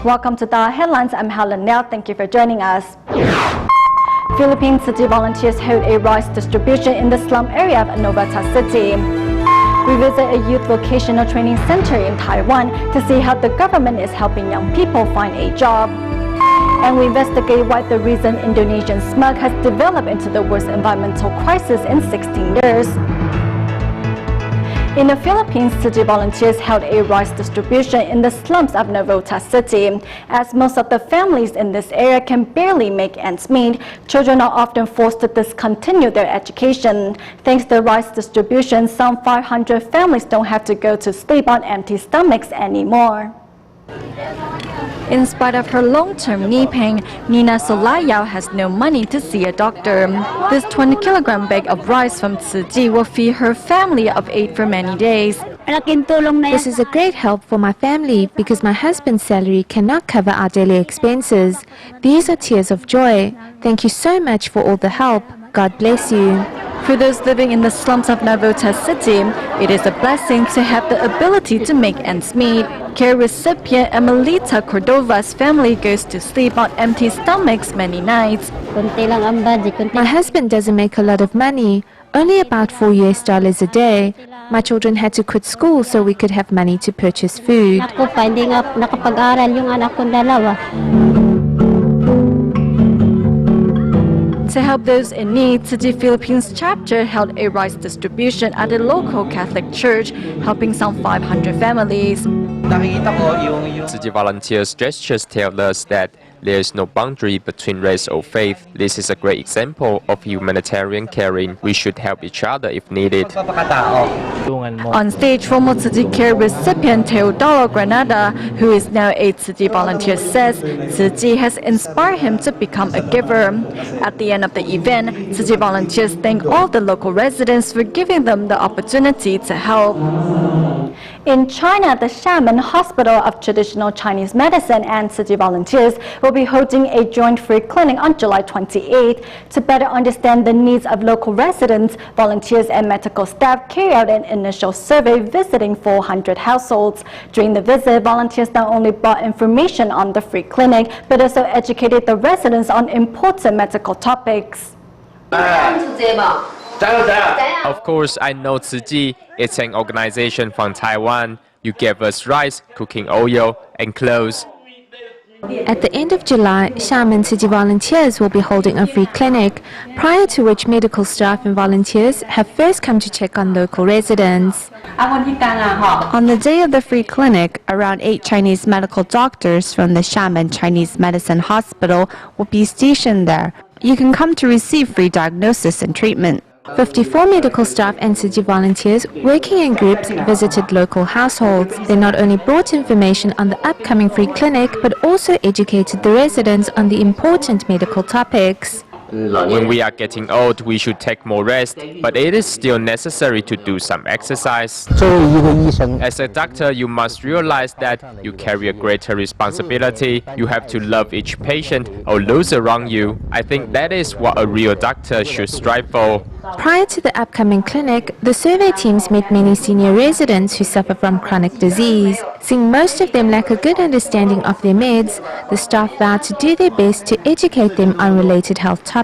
Welcome to DaAi Headlines. I'm Helen Liao. Thank you for joining us. Philippine city volunteers hold a rice distribution in the slum area of Novatas City. We visit a youth vocational training center in Taiwan to see how the government is helping young people find a job. And we investigate why the reason Indonesian smog has developed into the worst environmental crisis in 16 years. In the Philippines, city volunteers held a rice distribution in the slums of Novatas City. As most of the families in this area can barely make ends meet, children are often forced to discontinue their education. Thanks to the rice distribution, some 500 families don't have to go to sleep on empty stomachs anymore. In spite of her long-term knee pain, Nina Solayao has no money to see a doctor. This 20-kilogram bag of rice from Tzu Chi will feed her family of 8 for many days. This is a great help for my family because my husband's salary cannot cover our daily expenses. These are tears of joy. Thank you so much for all the help. God bless you. For those living in the slums of Novatas City, it is a blessing to have the ability to make ends meet. Care recipient Emelita Cordova's family goes to sleep on empty stomachs many nights. My husband doesn't make a lot of money, only about $4 a day. My children had to quit school so we could have money to purchase food. To help those in need, Tzu Chi Philippines chapter held a rice distribution at a local Catholic church, helping some 500 families. Tzu Chi volunteers' gestures tell us that there is no boundary between race or faith. This is a great example of humanitarian caring. We should help each other if needed. On stage, former Tzu Chi Care recipient Teodoro Granada, who is now a Tzu Chi volunteer, says Tzu Chi has inspired him to become a giver. At the end of the event, Tzu Chi volunteers thank all the local residents for giving them the opportunity to help. In China, the Xiamen Hospital of Traditional Chinese Medicine and Tzu Chi volunteers will be holding a joint free clinic on July 28th. To better understand the needs of local residents, volunteers and medical staff carry out an initial survey visiting 400 households. During the visit, volunteers not only brought information on the free clinic, but also educated the residents on important medical topics. Of course, I know Tzu Chi. It's an organization from Taiwan. You gave us rice, cooking oil, and clothes. At the end of July, Xiamen City volunteers will be holding a free clinic, prior to which medical staff and volunteers have first come to check on local residents. On the day of the free clinic, around 8 Chinese medical doctors from the Xiamen Chinese Medicine Hospital will be stationed there. You can come to receive free diagnosis and treatment. 54 medical staff and Tzu Chi volunteers working in groups visited local households. They not only brought information on the upcoming free clinic, but also educated the residents on the important medical topics. When we are getting old, we should take more rest, but it is still necessary to do some exercise. As a doctor, you must realize that you carry a greater responsibility. You have to love each patient or those around you. I think that is what a real doctor should strive for. Prior to the upcoming clinic, the survey teams met many senior residents who suffer from chronic disease. Seeing most of them lack a good understanding of their meds, the staff vowed to do their best to educate them on related health topics.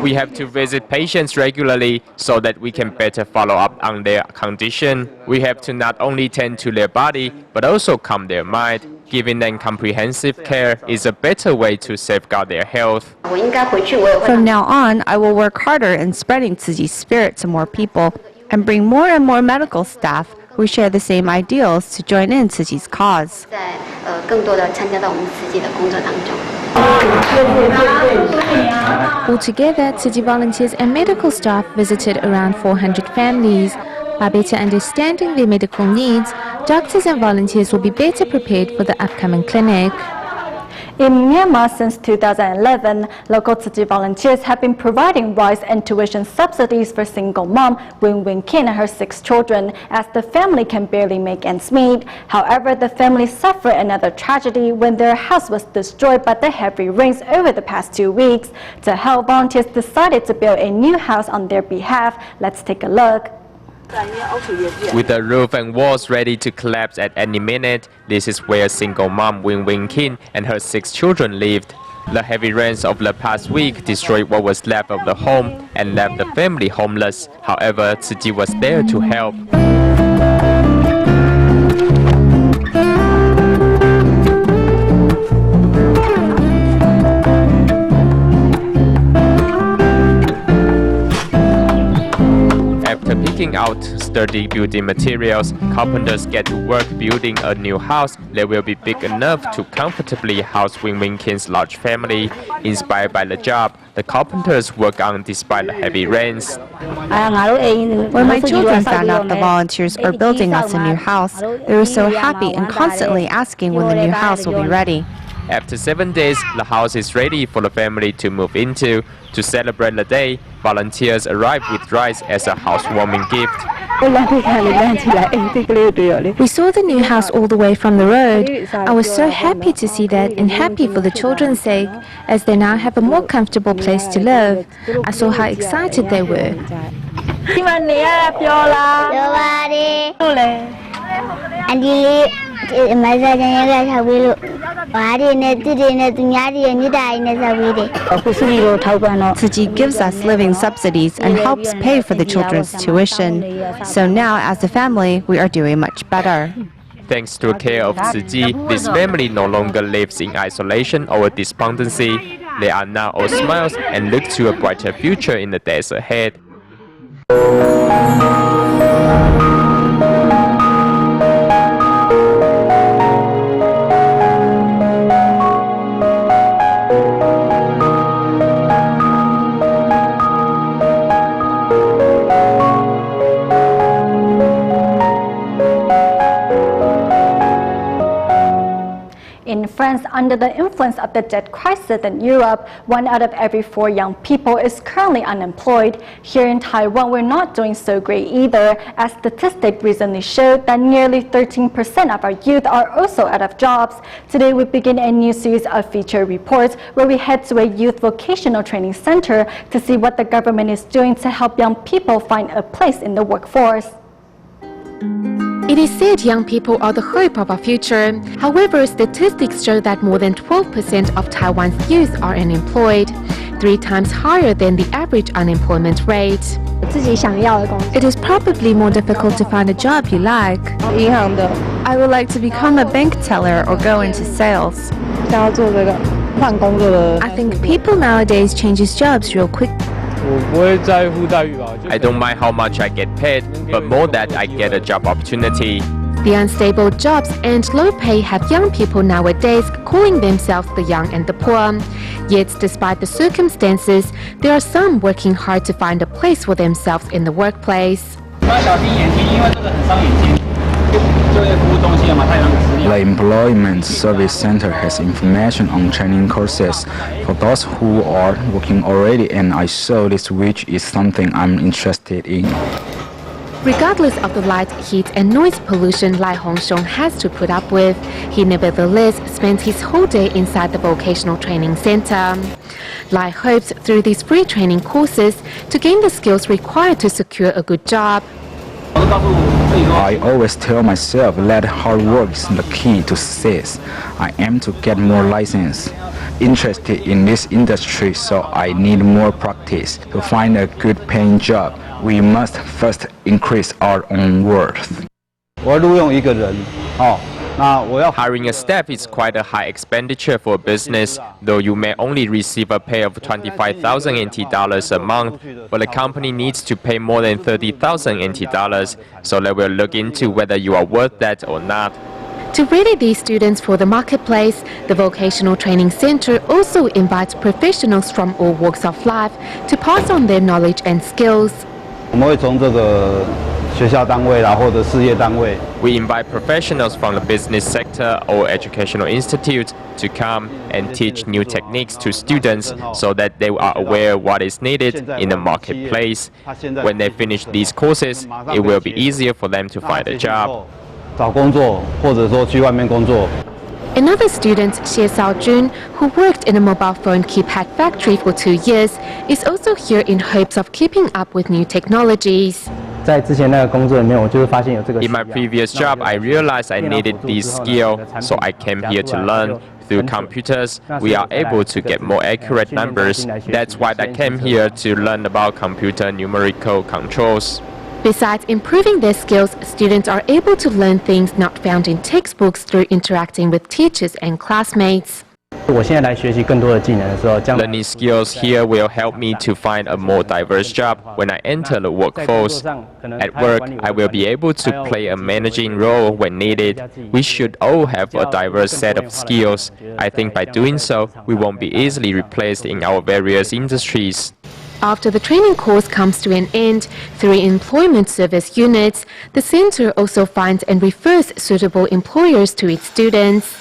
We have to visit patients regularly so that we can better follow up on their condition. We have to not only tend to their body, but also calm their mind. Giving them comprehensive care is a better way to safeguard their health. From now on, I will work harder in spreading Tzu Chi's spirit to more people and bring more and more medical staff who share the same ideals to join in Tzu Chi's cause. Altogether, Tzu Chi volunteers and medical staff visited around 400 families. By better understanding their medical needs, doctors and volunteers will be better prepared for the upcoming clinic. In Myanmar since 2011, local Tzu Chi volunteers have been providing rice and tuition subsidies for single mom Win Win Kin and her 6 children, as the family can barely make ends meet. However, the family suffered another tragedy when their house was destroyed by the heavy rains over the past 2 weeks. To help, volunteers decided to build a new house on their behalf. Let's take a look. With the roof and walls ready to collapse at any minute, this is where single mom Win Kin and her 6 children lived. The heavy rains of the past week destroyed what was left of the home and left the family homeless. However, Tzu Ji was there to help. After picking out sturdy building materials, carpenters get to work building a new house that will be big enough to comfortably house Win Kin's large family. Inspired by the job, the carpenters work on despite the heavy rains. When my children found out the volunteers are building us a new house, they were so happy and constantly asking when the new house will be ready. After 7 days, the house is ready for the family to move into. To celebrate the day, volunteers arrive with rice as a housewarming gift. We saw the new house all the way from the road. I was so happy to see that and happy for the children's sake, as they now have a more comfortable place to live. I saw how excited they were. Tzu Ji gives us living subsidies and helps pay for the children's tuition. So now, as a family, we are doing much better. Thanks to the care of Tzu Ji, this family no longer lives in isolation or despondency. They are now all smiles and look to a brighter future in the days ahead. In France, under the influence of the debt crisis in Europe, 1 out of every 4 young people is currently unemployed. Here in Taiwan, we're not doing so great either, as statistics recently showed that nearly 13% of our youth are also out of jobs. Today, we begin a new series of feature reports where we head to a youth vocational training center to see what the government is doing to help young people find a place in the workforce. It is said young people are the hope of our future. However, statistics show that more than 12% of Taiwan's youth are unemployed, 3 times higher than the average unemployment rate. It is probably more difficult to find a job you like. I would like to become a bank teller or go into sales. I think people nowadays changes jobs real quick. I don't mind how much I get paid, but more that I get a job opportunity. The unstable jobs and low pay have young people nowadays calling themselves the young and the poor. Yet, despite the circumstances, there are some working hard to find a place for themselves in the workplace. The Employment Service Center has information on training courses for those who are working already, and I saw this, which is something I'm interested in. Regardless of the light, heat and noise pollution Lai Hongxiong has to put up with, he nevertheless spends his whole day inside the vocational training center. Lai hopes through these free training courses to gain the skills required to secure a good job. I always tell myself that hard work is the key to success. I aim to get more license. Interested in this industry, so I need more practice. To find a good paying job, we must first increase our own worth. Hiring a staff is quite a high expenditure for a business, though you may only receive a pay of 25,000 NT dollars a month, but the company needs to pay more than 30,000 NT dollars, so they will look into whether you are worth that or not. To ready these students for the marketplace, the Vocational Training Center also invites professionals from all walks of life to pass on their knowledge and skills. We invite professionals from the business sector or educational institutes to come and teach new techniques to students so that they are aware what is needed in the marketplace. When they finish these courses, it will be easier for them to find a job. Another student, Xie Xiaojun, who worked in a mobile phone keypad factory for 2 years, is also here in hopes of keeping up with new technologies. In my previous job, I realized I needed this skill, so I came here to learn. Through computers, we are able to get more accurate numbers. That's why I came here to learn about computer numerical controls. Besides improving their skills, students are able to learn things not found in textbooks through interacting with teachers and classmates. Learning skills here will help me to find a more diverse job when I enter the workforce. At work, I will be able to play a managing role when needed. We should all have a diverse set of skills. I think by doing so, we won't be easily replaced in our various industries. After the training course comes to an end, through employment service units, the center also finds and refers suitable employers to its students.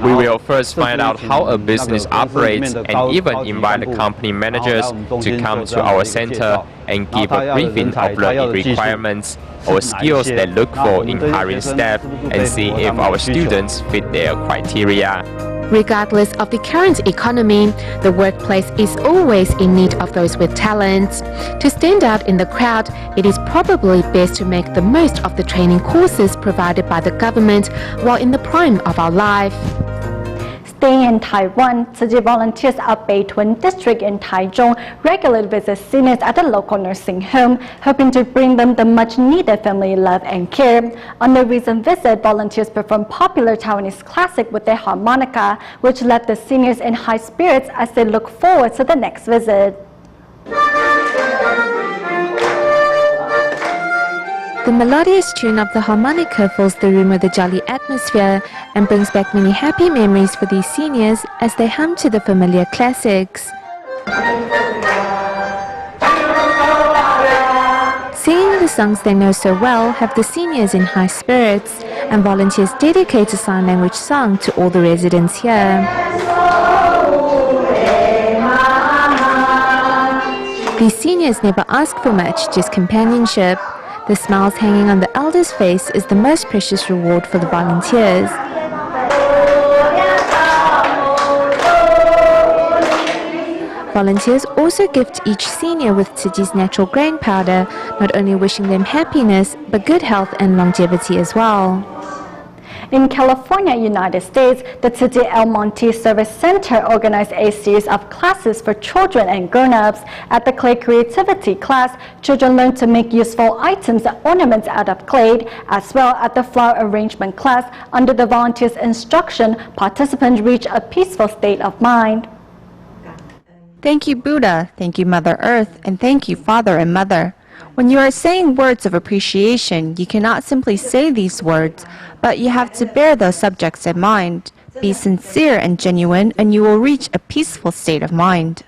We will first find out how a business operates and even invite the company managers to come to our center and give a briefing of the requirements or skills they look for in hiring staff and see if our students fit their criteria. Regardless of the current economy, the workplace is always in need of those with talent. To stand out in the crowd, it is probably best to make the most of the training courses provided by the government while in the prime of our life. Staying in Taiwan, Tzu Chi volunteers at Beitun district in Taichung regularly visit seniors at the local nursing home, hoping to bring them the much-needed family love and care. On the recent visit, volunteers performed popular Taiwanese classic with their harmonica, which left the seniors in high spirits as they look forward to the next visit. The melodious tune of the harmonica fills the room with a jolly atmosphere and brings back many happy memories for these seniors as they hum to the familiar classics. Singing the songs they know so well have the seniors in high spirits, and volunteers dedicate a sign language song to all the residents here. These seniors never ask for much, just companionship. The smiles hanging on the elders' face is the most precious reward for the volunteers. Volunteers also gift each senior with Tzu Chi's natural grain powder, not only wishing them happiness, but good health and longevity as well. In California, United States, the Tzu Chi El Monte Service Center organized a series of classes for children and grown-ups. At the clay creativity class, children learned to make useful items and ornaments out of clay. As well, at the flower arrangement class, under the volunteers' instruction, participants reached a peaceful state of mind. Thank you, Buddha. Thank you, Mother Earth. And thank you, Father and Mother. When you are saying words of appreciation, you cannot simply say these words, but you have to bear those subjects in mind. Be sincere and genuine, and you will reach a peaceful state of mind.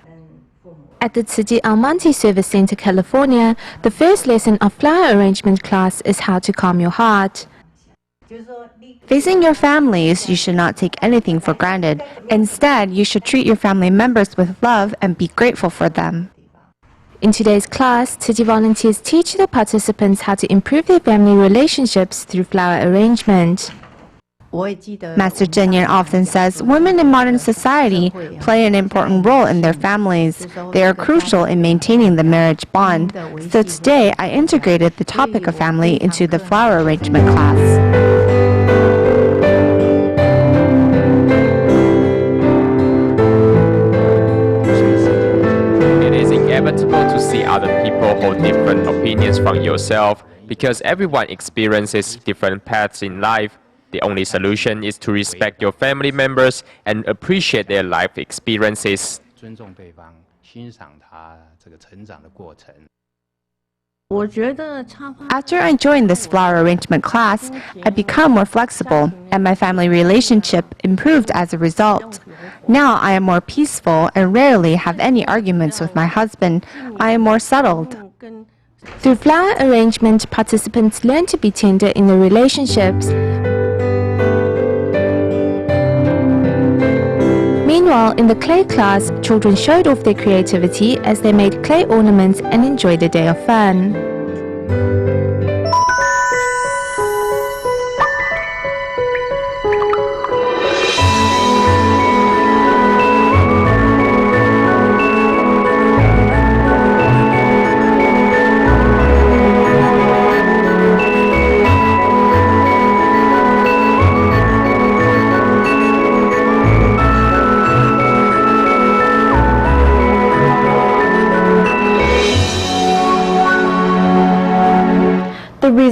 At the Tzu Chi El Monte Service Center, California, the first lesson of flower arrangement class is how to calm your heart. Facing your families, you should not take anything for granted. Instead, you should treat your family members with love and be grateful for them. In today's class, Tzu Chi volunteers teach the participants how to improve their family relationships through flower arrangement. Master Zhen Yan often says women in modern society play an important role in their families. They are crucial in maintaining the marriage bond. So today, I integrated the topic of family into the flower arrangement class. Inevitable to see other people hold different opinions from yourself because everyone experiences different paths in life. The only solution is to respect your family members and appreciate their life experiences. After I joined this flower arrangement class, I become more flexible, and my family relationship improved as a result. Now I am more peaceful and rarely have any arguments with my husband. I am more settled. Through flower arrangement, participants learn to be tender in their relationships. Meanwhile, in the clay class, children showed off their creativity as they made clay ornaments and enjoyed a day of fun.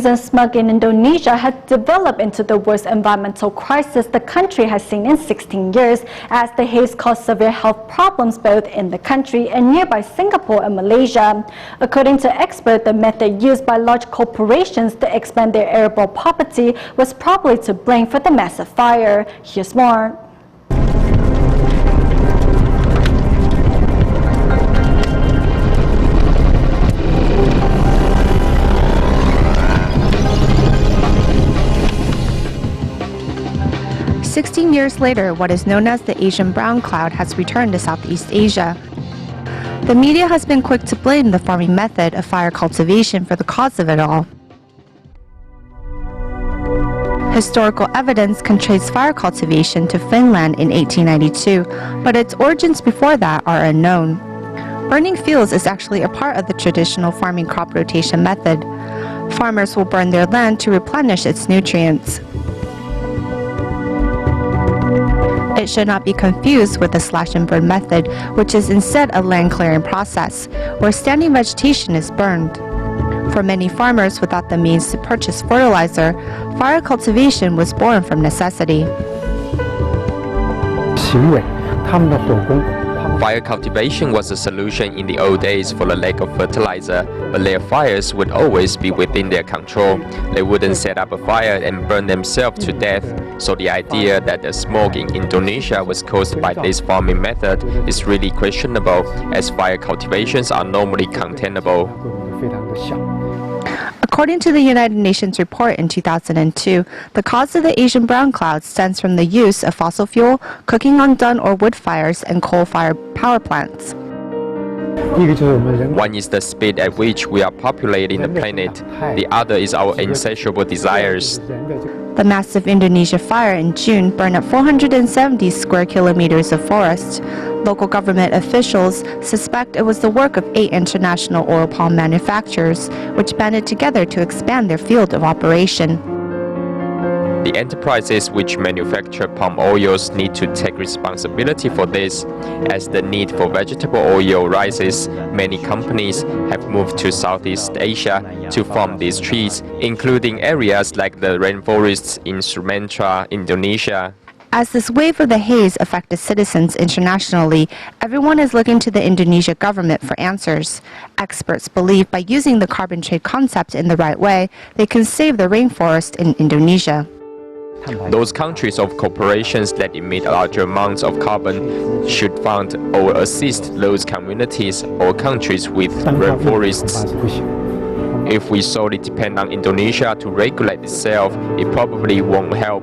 season smog in Indonesia has developed into the worst environmental crisis the country has seen in 16 years, as the haze caused severe health problems both in the country and nearby Singapore and Malaysia. According to experts, the method used by large corporations to expand their arable property was probably to blame for the massive fire. Here's more. "16 years later, what is known as the Asian brown cloud has returned to Southeast Asia. The media has been quick to blame the farming method of fire cultivation for the cause of it all. Historical evidence can trace fire cultivation to Finland in 1892, but its origins before that are unknown. Burning fields is actually a part of the traditional farming crop rotation method. Farmers will burn their land to replenish its nutrients. It should not be confused with the slash and burn method, which is instead a land clearing process, where standing vegetation is burned. For many farmers without the means to purchase fertilizer, fire cultivation was born from necessity. Fire cultivation was a solution in the old days for the lack of fertilizer, but their fires would always be within their control. They wouldn't set up a fire and burn themselves to death. So the idea that the smog in Indonesia was caused by this farming method is really questionable, as fire cultivations are normally containable. According to the United Nations report in 2002, the cause of the Asian brown cloud stems from the use of fossil fuel, cooking on dung or wood fires, and coal-fired power plants. One is the speed at which we are populating the planet. The other is our insatiable desires. The massive Indonesia fire in June burned up 470 square kilometers of forest. Local government officials suspect it was the work of 8 international oil palm manufacturers, which banded together to expand their field of operation. The enterprises which manufacture palm oils need to take responsibility for this. As the need for vegetable oil rises, many companies have moved to Southeast Asia to farm these trees, including areas like the rainforests in Sumatra, Indonesia. As this wave of the haze affected citizens internationally, everyone is looking to the Indonesia government for answers. Experts believe by using the carbon trade concept in the right way, they can save the rainforest in Indonesia. Those countries or corporations that emit larger amounts of carbon should fund or assist those communities or countries with rainforests. If we solely depend on Indonesia to regulate itself, it probably won't help.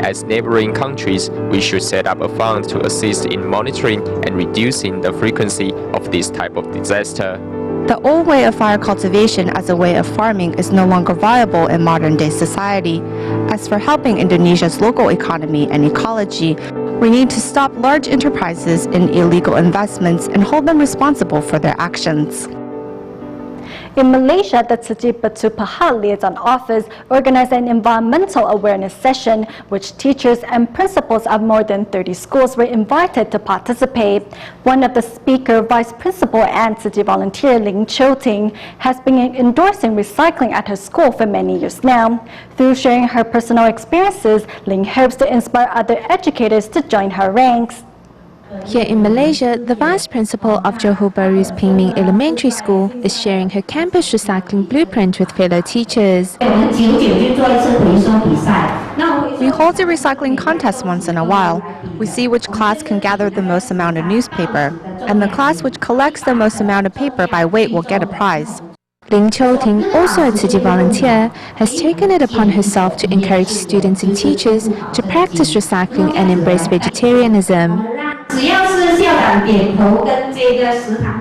As neighboring countries, we should set up a fund to assist in monitoring and reducing the frequency of this type of disaster. The old way of fire cultivation as a way of farming is no longer viable in modern-day society. As for helping Indonesia's local economy and ecology, we need to stop large enterprises in illegal investments and hold them responsible for their actions. In Malaysia, the Tzi Batu Pahat Liaison Office organized an environmental awareness session, which teachers and principals of more than 30 schools were invited to participate. One of the speakers, Vice Principal and Tzi volunteer Ling Choting, has been endorsing recycling at her school for many years now. Through sharing her personal experiences, Ling hopes to inspire other educators to join her ranks. Here in Malaysia, the Vice Principal of Johor Bahru's Pingming Elementary School is sharing her campus recycling blueprint with fellow teachers. We hold a recycling contest once in a while. We see which class can gather the most amount of newspaper, and the class which collects the most amount of paper by weight will get a prize. Ling Choting, also a Tzi volunteer, has taken it upon herself to encourage students and teachers to practice recycling and embrace vegetarianism.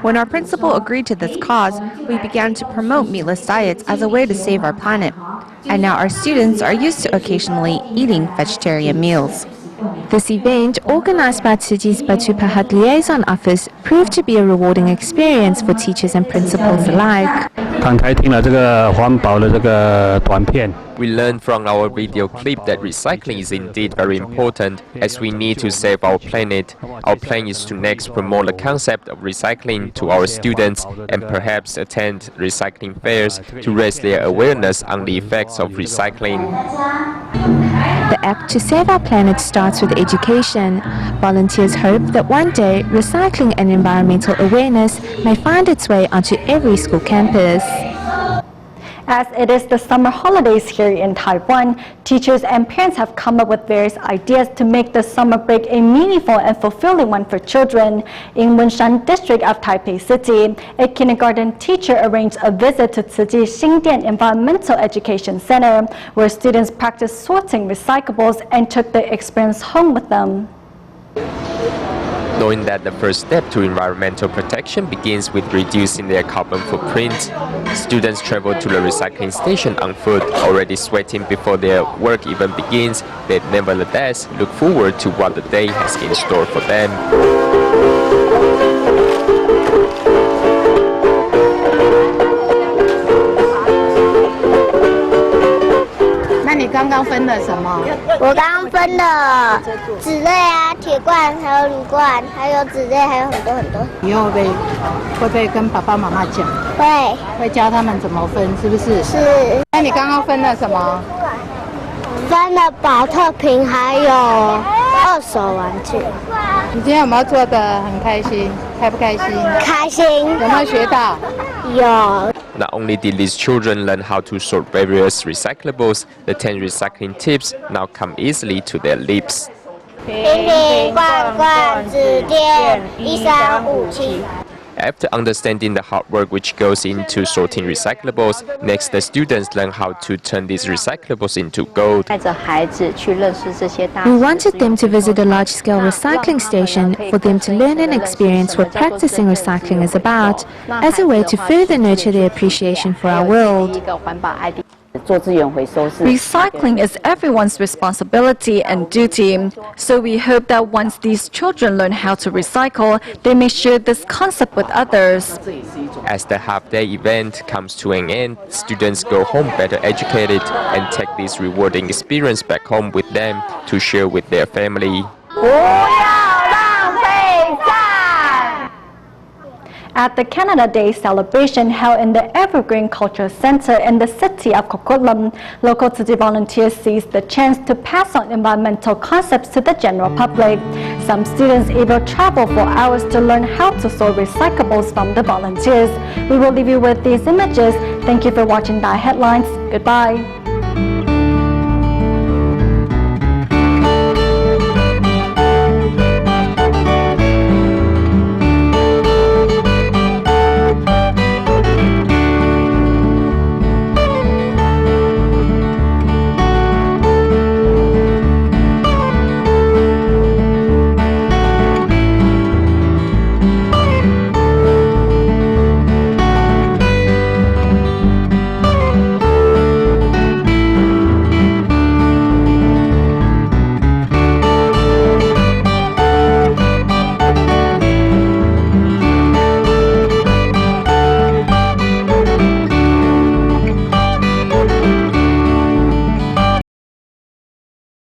When our principal agreed to this cause, we began to promote meatless diets as a way to save our planet. And now our students are used to occasionally eating vegetarian meals. This event, organized by Tzi Batu Pahat Liaison Office, proved to be a rewarding experience for teachers and principals alike. We learned from our video clip that recycling is indeed very important, as we need to save our planet. Our plan is to next promote the concept of recycling to our students and perhaps attend recycling fairs to raise their awareness on the effects of recycling. The act to save our planet starts with education. Volunteers hope that one day recycling and environmental awareness may find its way onto every school campus. As it is the summer holidays here in Taiwan, teachers and parents have come up with various ideas to make the summer break a meaningful and fulfilling one for children. In Wenshan district of Taipei City, a kindergarten teacher arranged a visit to Tsuji Xingdian Environmental Education Center, where students practiced sorting recyclables and took the experience home with them. Knowing that the first step to environmental protection begins with reducing their carbon footprint, students travel to the recycling station on foot, already sweating before their work even begins. They nevertheless look forward to what the day has in store for them. 那你刚刚分了什么？我刚刚分了纸类啊、铁罐，还有铝罐，还有纸类，还有很多很多。以后会不会跟爸爸妈妈讲？会教他们怎么分，是不是？是。那你刚刚分了什么？分了保特瓶，还有二手玩具。你今天有没有做得很开心？开不开心？开心。有没有学到？有。 Not only did these children learn how to sort various recyclables, the 10 recycling tips now come easily to their lips. 瓶瓶罐罐纸垫135七。 After understanding the hard work which goes into sorting recyclables, next the students learn how to turn these recyclables into gold. We wanted them to visit a large-scale recycling station for them to learn and experience what practicing recycling is about, as a way to further nurture their appreciation for our world. Recycling is everyone's responsibility and duty, so we hope that once these children learn how to recycle, they may share this concept with others. As the half-day event comes to an end, students go home better educated and take this rewarding experience back home with them to share with their family. At the Canada Day celebration held in the Evergreen Cultural Center in the city of Coquitlam, local Tzu Chi volunteers seized the chance to pass on environmental concepts to the general public. Some students even traveled for hours to learn how to sort recyclables from the volunteers. We will leave you with these images. Thank you for watching DaAi Headlines. Goodbye.